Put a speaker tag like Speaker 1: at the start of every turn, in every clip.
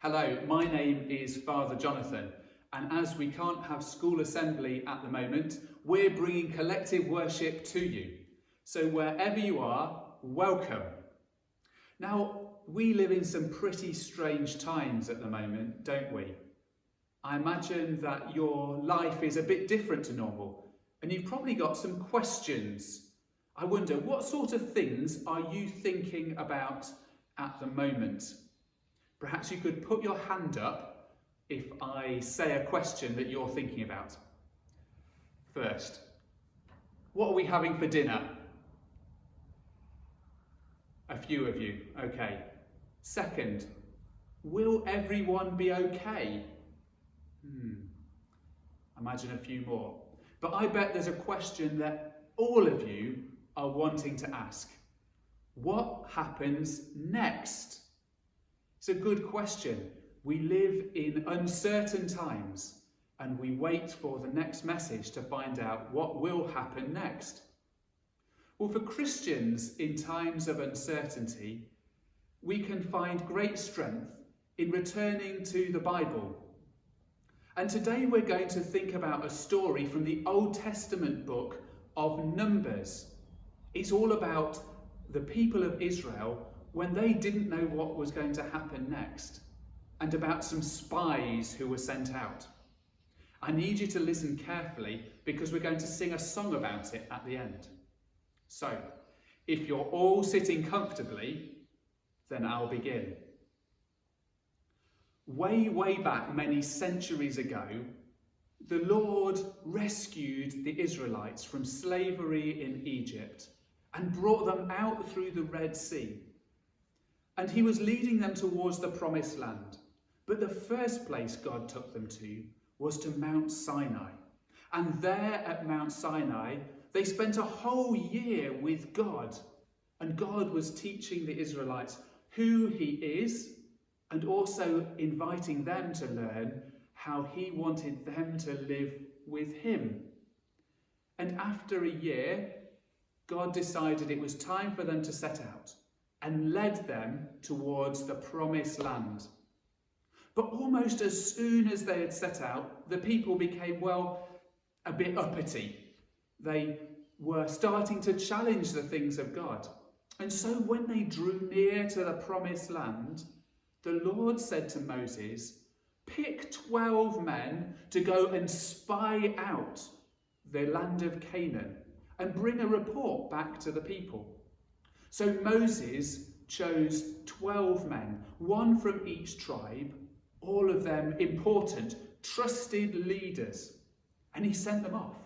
Speaker 1: Hello, my name is Father Jonathon, and as we can't have school assembly at the moment, we're bringing collective worship to you. So wherever you are, welcome. Now, we live in some pretty strange times at the moment, don't we? I imagine that your life is a bit different to normal, and you've probably got some questions. I wonder, what sort of things are you thinking about at the moment? Perhaps you could put your hand up if I say a question that you're thinking about. First, what are we having for dinner? A few of you, okay. Second, will everyone be okay? Imagine a few more. But I bet there's a question that all of you are wanting to ask. What happens next? It's a good question. We live in uncertain times and we wait for the next message to find out what will happen next. Well, for Christians in times of uncertainty, we can find great strength in returning to the Bible. And today we're going to think about a story from the Old Testament book of Numbers. It's all about the people of Israel when they didn't know what was going to happen next, and about some spies who were sent out. I need you to listen carefully because we're going to sing a song about it at the end. So, if you're all sitting comfortably, then I'll begin. Way back many centuries ago, the Lord rescued the Israelites from slavery in Egypt and brought them out through the Red Sea. And he was leading them towards the promised land. But the first place God took them to was to Mount Sinai. And there at Mount Sinai, they spent a whole year with God. And God was teaching the Israelites who he is, and also inviting them to learn how he wanted them to live with him. And after a year, God decided it was time for them to set out, and led them towards the promised land. But almost as soon as they had set out, the people became, a bit uppity. They were starting to challenge the things of God. And so when they drew near to the promised land, the Lord said to Moses, "Pick 12 men to go and spy out the land of Canaan and bring a report back to the people." So Moses chose 12 men, one from each tribe, all of them important, trusted leaders, and he sent them off.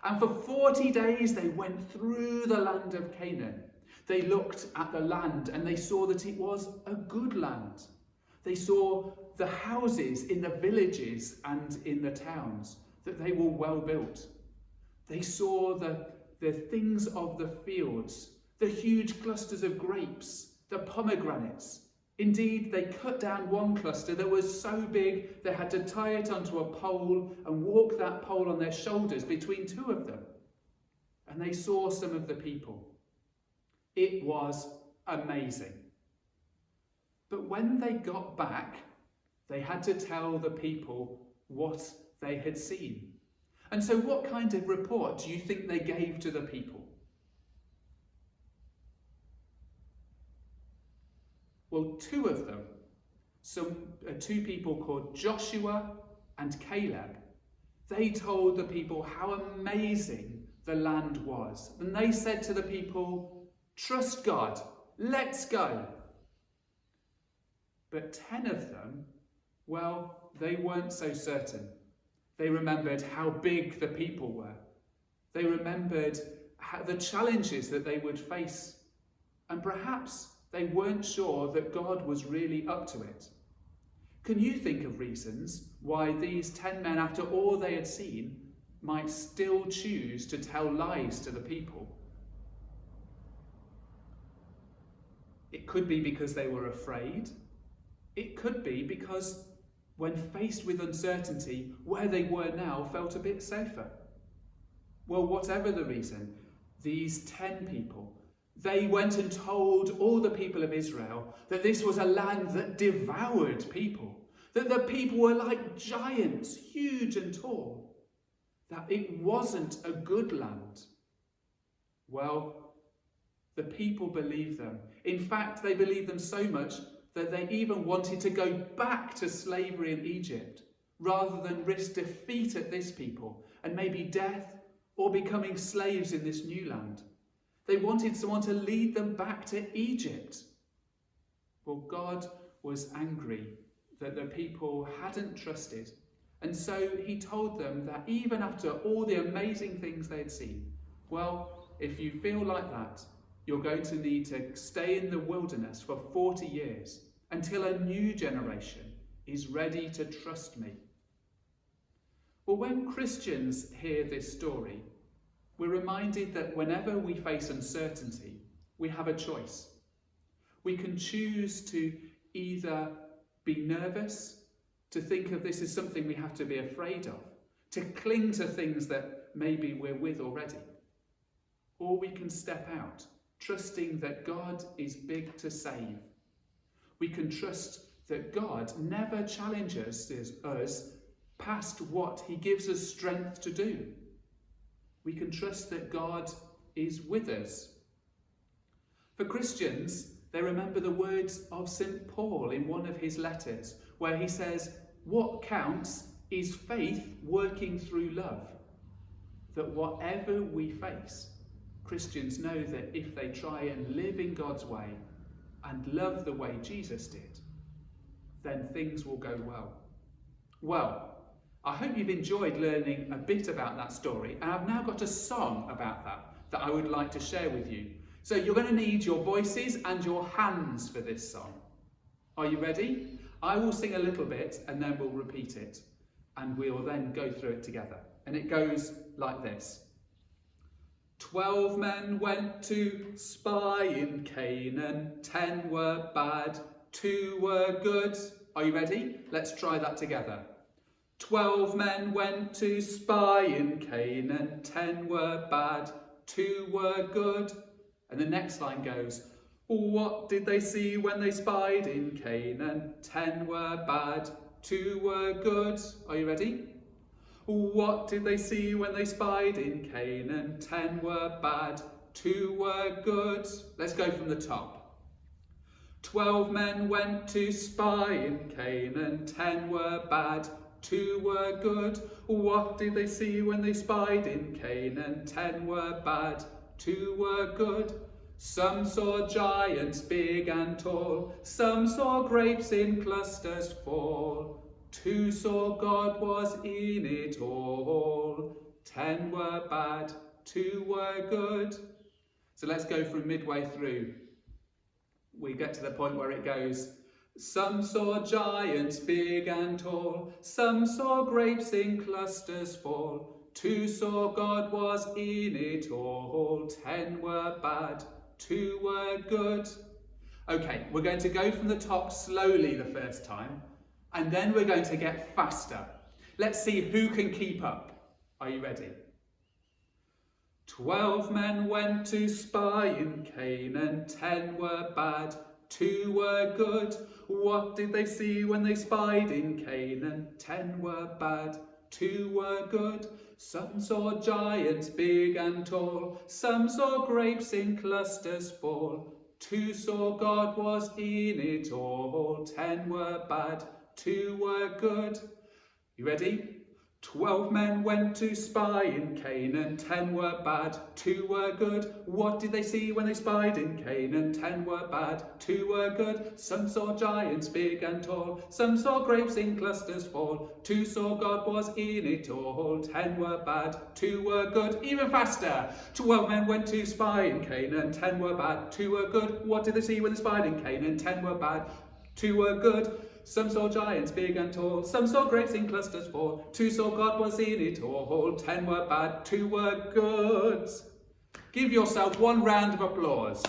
Speaker 1: And for 40 days they went through the land of Canaan. They looked at the land and they saw that it was a good land. They saw the houses in the villages and in the towns, that they were well built. They saw the things of the fields, the huge clusters of grapes, the pomegranates. Indeed, they cut down one cluster that was so big they had to tie it onto a pole and walk that pole on their shoulders between two of them. And they saw some of the people. It was amazing. But when they got back, they had to tell the people what they had seen. And so what kind of report do you think they gave to the people? Well, two of them, two people called Joshua and Caleb, they told the people how amazing the land was. And they said to the people, "Trust God, let's go." But 10 of them, they weren't so certain. They remembered how big the people were. They remembered the challenges that they would face. And perhaps they weren't sure that God was really up to it. Can you think of reasons why these 10 men, after all they had seen, might still choose to tell lies to the people? It could be because they were afraid. It could be because when faced with uncertainty, where they were now felt a bit safer. Well, whatever the reason, these 10 people, They went and told all the people of Israel that this was a land that devoured people, that the people were like giants, huge and tall, that it wasn't a good land. Well, the people believed them. In fact, they believed them so much that they even wanted to go back to slavery in Egypt rather than risk defeat at this people and maybe death or becoming slaves in this new land. They wanted someone to lead them back to Egypt. Well, God was angry that the people hadn't trusted, and so he told them that even after all the amazing things they had seen, well, if you feel like that, you're going to need to stay in the wilderness for 40 years until a new generation is ready to trust me. Well, when Christians hear this story, we're reminded that whenever we face uncertainty, we have a choice. We can choose to either be nervous, to think of this as something we have to be afraid of, to cling to things that maybe we're with already. Or we can step out, trusting that God is big to save. We can trust that God never challenges us past what he gives us strength to do. We can trust that God is with us. For Christians, they remember the words of St. Paul in one of his letters, where he says, what counts is faith working through love. That whatever we face, Christians know that if they try and live in God's way and love the way Jesus did, then things will go well. Well, I hope you've enjoyed learning a bit about that story, and I've now got a song about that I would like to share with you. So you're going to need your voices and your hands for this song. Are you ready? I will sing a little bit and then we'll repeat it, and we'll then go through it together. And it goes like this. 12 men went to spy in Canaan, 10 were bad, 2 were good. Are you ready? Let's try that together. 12 men went to spy in Canaan, 10 were bad, 2 were good. And the next line goes, what did they see when they spied in Canaan? 10 were bad, 2 were good. Are you ready? What did they see when they spied in Canaan? 10 were bad, 2 were good. Let's go from the top. 12 men went to spy in Canaan, 10 were bad, 2 were good. What did they see when they spied in Canaan? 10 were bad, 2 were good. Some saw giants big and tall, some saw grapes in clusters fall. 2 saw God was in it all. 10 were bad, 2 were good. So let's go from midway through. We get to the point where it goes, some saw giants big and tall, some saw grapes in clusters fall. 2 saw God was in it all. 10 were bad, 2 were good. Okay, we're going to go from the top slowly the first time, and then we're going to get faster. Let's see who can keep up. Are you ready? 12 men went to spy in Canaan, 10 were bad, 2 were good. What did they see when they spied in Canaan? 10 were bad, 2 were good. Some saw giants big and tall, some saw grapes in clusters fall. 2 saw God was in it all. 10 were bad, 2 were good. You ready? 12 men went to spy in Canaan, 10 were bad, 2 were good. What did they see when they spied in Canaan? 10 were bad, 2 were good. Some saw giants big and tall, some saw grapes in clusters fall. 2 saw God was in it all. 10 were bad, 2 were good. Even faster. 12 men went to spy in Canaan, 10 were bad, 2 were good. What did they see when they spied in Canaan? 10 were bad, 2 were good. Some saw giants big and tall, some saw grapes in clusters fall. 2 saw God was in it all. 10 were bad, 2 were good. Give yourself one round of applause.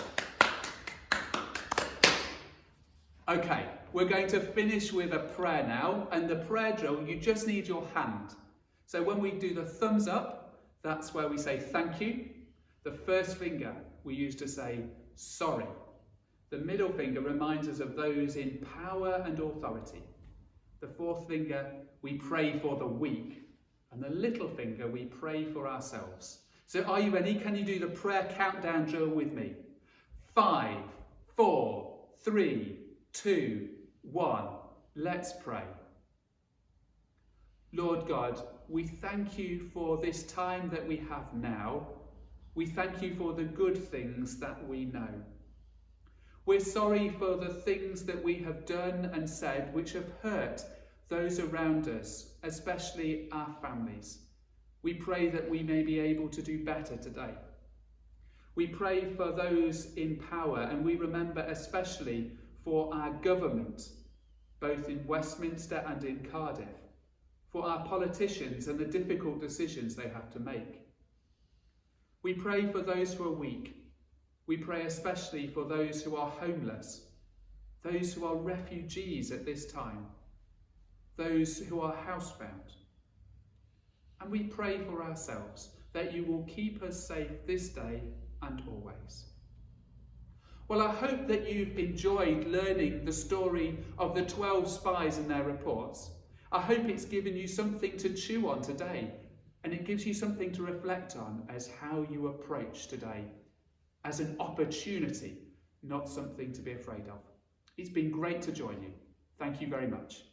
Speaker 1: Okay, we're going to finish with a prayer now, and the prayer drill, you just need your hand. So when we do the thumbs up, that's where we say thank you. The first finger we use to say sorry. The middle finger reminds us of those in power and authority. The fourth finger, we pray for the weak. And the little finger, we pray for ourselves. So are you ready? Can you do the prayer countdown drill with me? 5, 4, 3, 2, 1. Let's pray. Lord God, we thank you for this time that we have now. We thank you for the good things that we know. We're sorry for the things that we have done and said which have hurt those around us, especially our families. We pray that we may be able to do better today. We pray for those in power, and we remember especially for our government, both in Westminster and in Cardiff, for our politicians and the difficult decisions they have to make. We pray for those who are weak. We pray especially for those who are homeless, those who are refugees at this time, those who are housebound. And we pray for ourselves that you will keep us safe this day and always. Well, I hope that you've enjoyed learning the story of the 12 spies and their reports. I hope it's given you something to chew on today, and it gives you something to reflect on as how you approach today, as an opportunity, not something to be afraid of. It's been great to join you. Thank you very much.